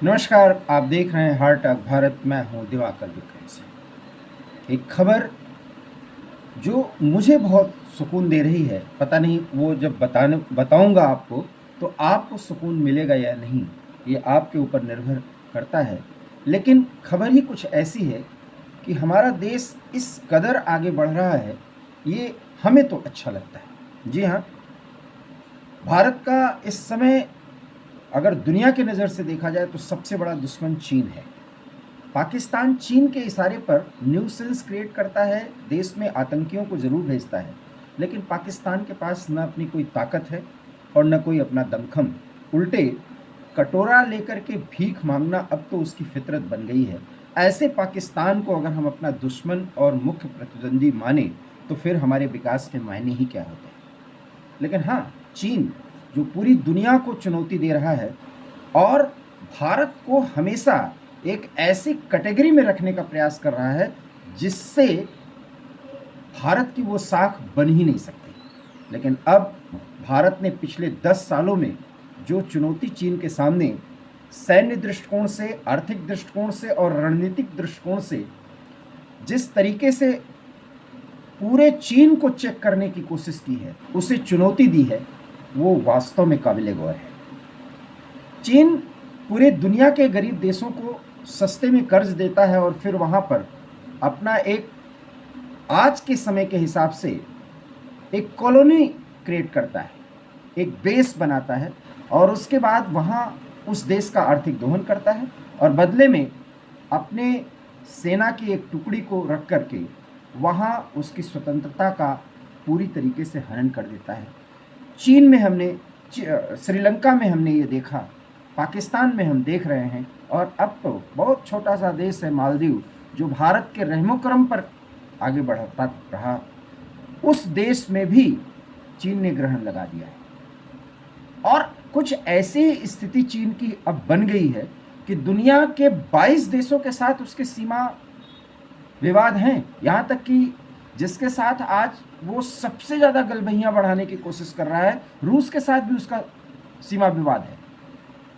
नमस्कार, आप देख रहे हैं हार्ट ऑफ भारत। मैं हूं दिवाकर विक्रम से। एक खबर जो मुझे बहुत सुकून दे रही है, पता नहीं वो जब बताऊंगा आपको तो आपको सुकून मिलेगा या नहीं, ये आपके ऊपर निर्भर करता है। लेकिन खबर ही कुछ ऐसी है कि हमारा देश इस कदर आगे बढ़ रहा है, ये हमें तो अच्छा लगता है। जी हाँ, भारत का इस समय अगर दुनिया की नज़र से देखा जाए तो सबसे बड़ा दुश्मन चीन है। पाकिस्तान चीन के इशारे पर न्यूसेंस क्रिएट करता है, देश में आतंकियों को ज़रूर भेजता है, लेकिन पाकिस्तान के पास न अपनी कोई ताकत है और न कोई अपना दमखम। उल्टे कटोरा लेकर के भीख मांगना अब तो उसकी फितरत बन गई है। ऐसे पाकिस्तान को अगर हम अपना दुश्मन और मुख्य प्रतिद्वंदी माने तो फिर हमारे विकास के मायने ही क्या होते हैं। लेकिन हाँ, चीन जो पूरी दुनिया को चुनौती दे रहा है और भारत को हमेशा एक ऐसी कैटेगरी में रखने का प्रयास कर रहा है जिससे भारत की वो साख बन ही नहीं सकती। लेकिन अब भारत ने पिछले 10 सालों में जो चुनौती चीन के सामने सैन्य दृष्टिकोण से, आर्थिक दृष्टिकोण से और रणनीतिक दृष्टिकोण से जिस तरीके से पूरे चीन को चेक करने की कोशिश की है, उसे चुनौती दी है, वो वास्तव में काबिल गौर है। चीन पूरे दुनिया के गरीब देशों को सस्ते में कर्ज देता है और फिर वहाँ पर अपना एक आज के समय के हिसाब से एक कॉलोनी क्रिएट करता है, एक बेस बनाता है और उसके बाद वहाँ उस देश का आर्थिक दोहन करता है और बदले में अपने सेना की एक टुकड़ी को रख करके वहाँ उसकी स्वतंत्रता का पूरी तरीके से हनन कर देता है। चीन में हमने, श्रीलंका में हमने ये देखा, पाकिस्तान में हम देख रहे हैं और अब तो बहुत छोटा सा देश है मालदीव, जो भारत के रहमो-करम पर आगे बढ़ता रहा, उस देश में भी चीन ने ग्रहण लगा दिया है। और कुछ ऐसी स्थिति चीन की अब बन गई है कि दुनिया के 22 देशों के साथ उसके सीमा विवाद हैं। यहाँ तक कि जिसके साथ आज वो सबसे ज़्यादा गलबहियाँ बढ़ाने की कोशिश कर रहा है, रूस के साथ भी उसका सीमा विवाद है।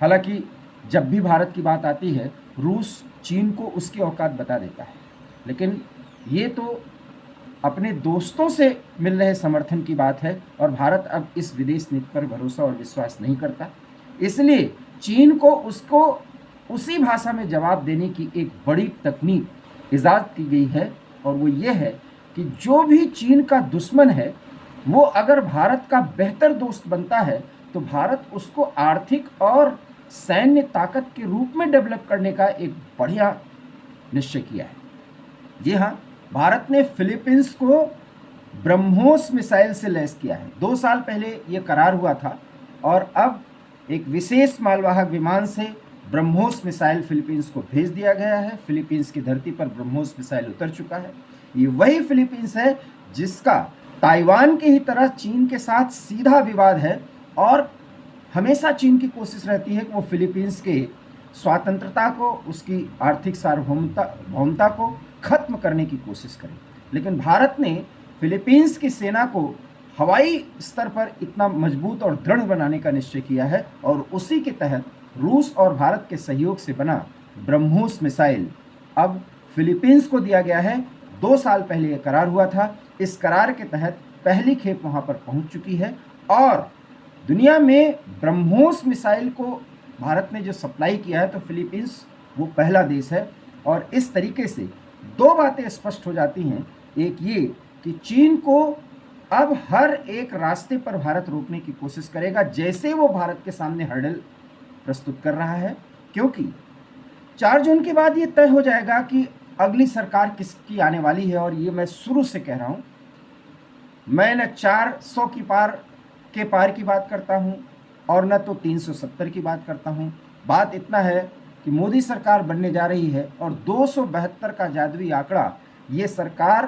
हालांकि जब भी भारत की बात आती है, रूस चीन को उसकी औकात बता देता है, लेकिन ये तो अपने दोस्तों से मिल रहे समर्थन की बात है और भारत अब इस विदेश नीति पर भरोसा और विश्वास नहीं करता। इसलिए चीन को उसको उसी भाषा में जवाब देने की एक बड़ी तकनीक ईजाद की गई है और वो ये है कि जो भी चीन का दुश्मन है वो अगर भारत का बेहतर दोस्त बनता है तो भारत उसको आर्थिक और सैन्य ताकत के रूप में डेवलप करने का एक बढ़िया निश्चय किया है। जी हाँ, भारत ने फिलीपींस को ब्रह्मोस मिसाइल से लैस किया है। 2 साल पहले ये करार हुआ था और अब एक विशेष मालवाहक विमान से ब्रह्मोस मिसाइल फिलीपींस को भेज दिया गया है। फिलीपींस की धरती पर ब्रह्मोस मिसाइल उतर चुका है। ये वही फिलीपींस है जिसका ताइवान की ही तरह चीन के साथ सीधा विवाद है और हमेशा चीन की कोशिश रहती है कि वो फिलीपींस के स्वतंत्रता को, उसकी आर्थिक सार्वभौमता को खत्म करने की कोशिश करे। लेकिन भारत ने फिलीपींस की सेना को हवाई स्तर पर इतना मजबूत और दृढ़ बनाने का निश्चय किया है और उसी के तहत रूस और भारत के सहयोग से बना ब्रह्मोस मिसाइल अब फिलीपींस को दिया गया है। 2 साल पहले यह करार हुआ था। इस करार के तहत पहली खेप वहां पर पहुंच चुकी है और दुनिया में ब्रह्मोस मिसाइल को भारत ने जो सप्लाई किया है तो फिलीपींस वो पहला देश है। और इस तरीके से 2 बातें स्पष्ट हो जाती हैं। एक ये कि चीन को अब हर एक रास्ते पर भारत रोकने की कोशिश करेगा, जैसे वो भारत के सामने हर्डल प्रस्तुत कर रहा है, क्योंकि 4 जून के बाद ये तय हो जाएगा कि अगली सरकार किसकी आने वाली है। और ये मैं शुरू से कह रहा हूँ, मैं न 400 के पार की बात करता हूँ और न तो 370 की बात करता हूँ। बात इतना है कि मोदी सरकार बनने जा रही है और 272 का जादुई आंकड़ा, ये सरकार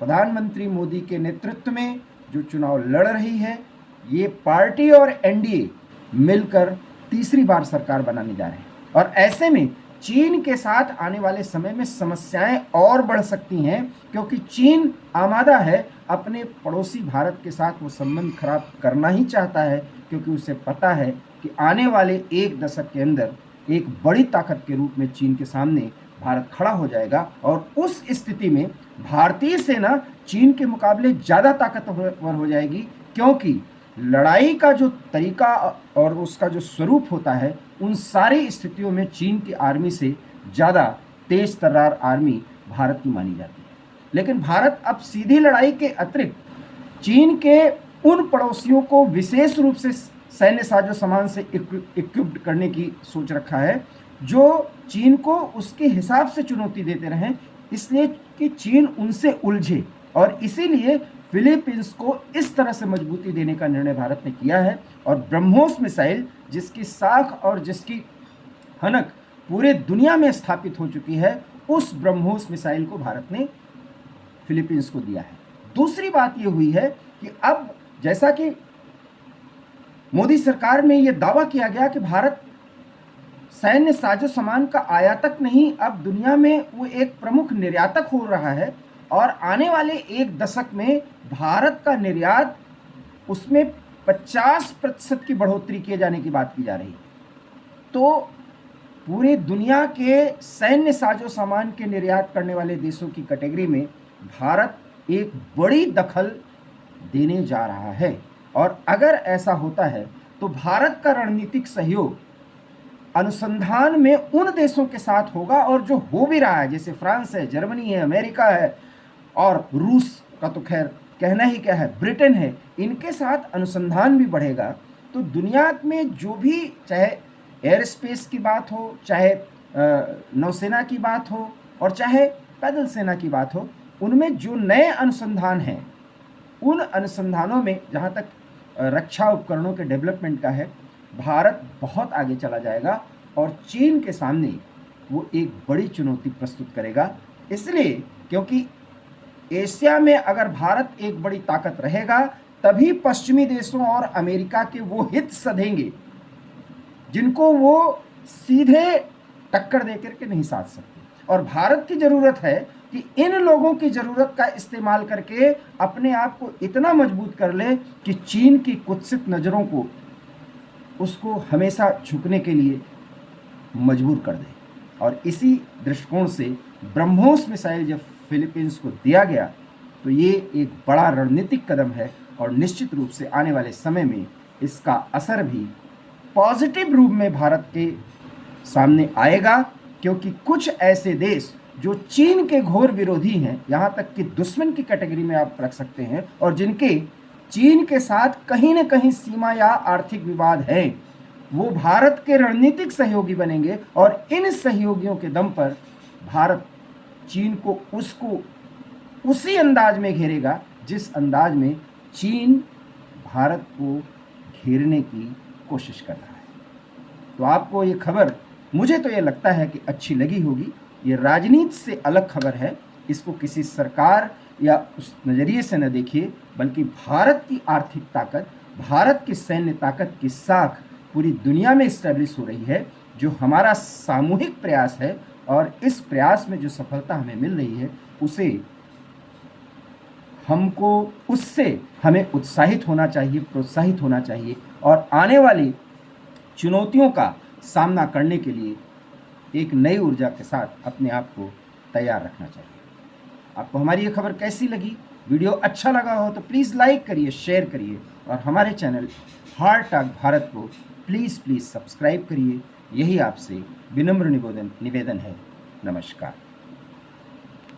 प्रधानमंत्री मोदी के नेतृत्व में जो चुनाव लड़ रही है, ये पार्टी और एनडीए मिलकर तीसरी बार सरकार बनाने जा रहे हैं। और ऐसे में चीन के साथ आने वाले समय में समस्याएं और बढ़ सकती हैं, क्योंकि चीन आमादा है अपने पड़ोसी भारत के साथ वो संबंध खराब करना ही चाहता है, क्योंकि उसे पता है कि आने वाले 1 दशक के अंदर एक बड़ी ताकत के रूप में चीन के सामने भारत खड़ा हो जाएगा और उस स्थिति में भारतीय सेना चीन के मुकाबले ज़्यादा ताकतवर हो जाएगी, क्योंकि लड़ाई का जो तरीका और उसका जो स्वरूप होता है, उन सारी स्थितियों में चीन की आर्मी से ज़्यादा तेज तर्रार आर्मी भारत की मानी जाती है। लेकिन भारत अब सीधी लड़ाई के अतिरिक्त चीन के उन पड़ोसियों को विशेष रूप से सैन्य साजो सामान से इक्विप्ड करने की सोच रखा है, जो चीन को उसके हिसाब से चुनौती देते रहें, इसलिए कि चीन उनसे उलझे। और इसीलिए फिलीपींस को इस तरह से मजबूती देने का निर्णय भारत ने किया है और ब्रह्मोस मिसाइल, जिसकी साख और जिसकी हनक पूरे दुनिया में स्थापित हो चुकी है, उस ब्रह्मोस मिसाइल को भारत ने फिलीपींस को दिया है। दूसरी बात यह हुई है कि अब जैसा कि मोदी सरकार में यह दावा किया गया कि भारत सैन्य साजो सामान का आयातक नहीं, अब दुनिया में वो एक प्रमुख निर्यातक हो रहा है और आने वाले एक दशक में भारत का निर्यात उसमें 50% की बढ़ोतरी किए जाने की बात की जा रही है। तो पूरी दुनिया के सैन्य साजो सामान के निर्यात करने वाले देशों की कैटेगरी में भारत एक बड़ी दखल देने जा रहा है। और अगर ऐसा होता है तो भारत का रणनीतिक सहयोग अनुसंधान में उन देशों के साथ होगा, और जो हो भी रहा है, जैसे फ्रांस है, जर्मनी है, अमेरिका है और रूस का तो खैर कहना ही क्या है, ब्रिटेन है, इनके साथ अनुसंधान भी बढ़ेगा। तो दुनिया में जो भी, चाहे एयर स्पेस की बात हो, चाहे नौसेना की बात हो और चाहे पैदल सेना की बात हो, उनमें जो नए अनुसंधान हैं, उन अनुसंधानों में जहाँ तक रक्षा उपकरणों के डेवलपमेंट का है, भारत बहुत आगे चला जाएगा और चीन के सामने वो एक बड़ी चुनौती प्रस्तुत करेगा। इसलिए क्योंकि एशिया में अगर भारत एक बड़ी ताकत रहेगा, तभी पश्चिमी देशों और अमेरिका के वो हित सधेंगे जिनको वो सीधे टक्कर दे करके नहीं साध सकते। और भारत की ज़रूरत है कि इन लोगों की ज़रूरत का इस्तेमाल करके अपने आप को इतना मजबूत कर ले कि चीन की कुत्सित नज़रों को उसको हमेशा झुकने के लिए मजबूर कर दे। और इसी दृष्टिकोण से ब्रह्मोस मिसाइल जब फिलीपींस को दिया गया तो ये एक बड़ा रणनीतिक कदम है और निश्चित रूप से आने वाले समय में इसका असर भी पॉजिटिव रूप में भारत के सामने आएगा, क्योंकि कुछ ऐसे देश जो चीन के घोर विरोधी हैं, यहाँ तक कि दुश्मन की कैटेगरी में आप रख सकते हैं, और जिनके चीन के साथ कहीं न कहीं सीमा या आर्थिक विवाद है, वो भारत के रणनीतिक सहयोगी बनेंगे। और इन सहयोगियों के दम पर भारत चीन को उसी अंदाज में घेरेगा जिस अंदाज में चीन भारत को घेरने की कोशिश कर रहा है। तो आपको ये खबर, मुझे तो ये लगता है कि अच्छी लगी होगी। ये राजनीति से अलग खबर है, इसको किसी सरकार या उस नज़रिए से न देखिए, बल्कि भारत की आर्थिक ताकत, भारत की सैन्य ताकत की साख पूरी दुनिया में इस्टेब्लिश हो रही है, जो हमारा सामूहिक प्रयास है। और इस प्रयास में जो सफलता हमें मिल रही है, उससे हमें उत्साहित होना चाहिए, प्रोत्साहित होना चाहिए और आने वाली चुनौतियों का सामना करने के लिए एक नई ऊर्जा के साथ अपने आप को तैयार रखना चाहिए। आपको हमारी ये खबर कैसी लगी? वीडियो अच्छा लगा हो तो प्लीज़ लाइक करिए, शेयर करिए और हमारे चैनल हार्ट टॉक भारत को प्लीज़ सब्सक्राइब करिए। यही आपसे विनम्र निवेदन है। नमस्कार।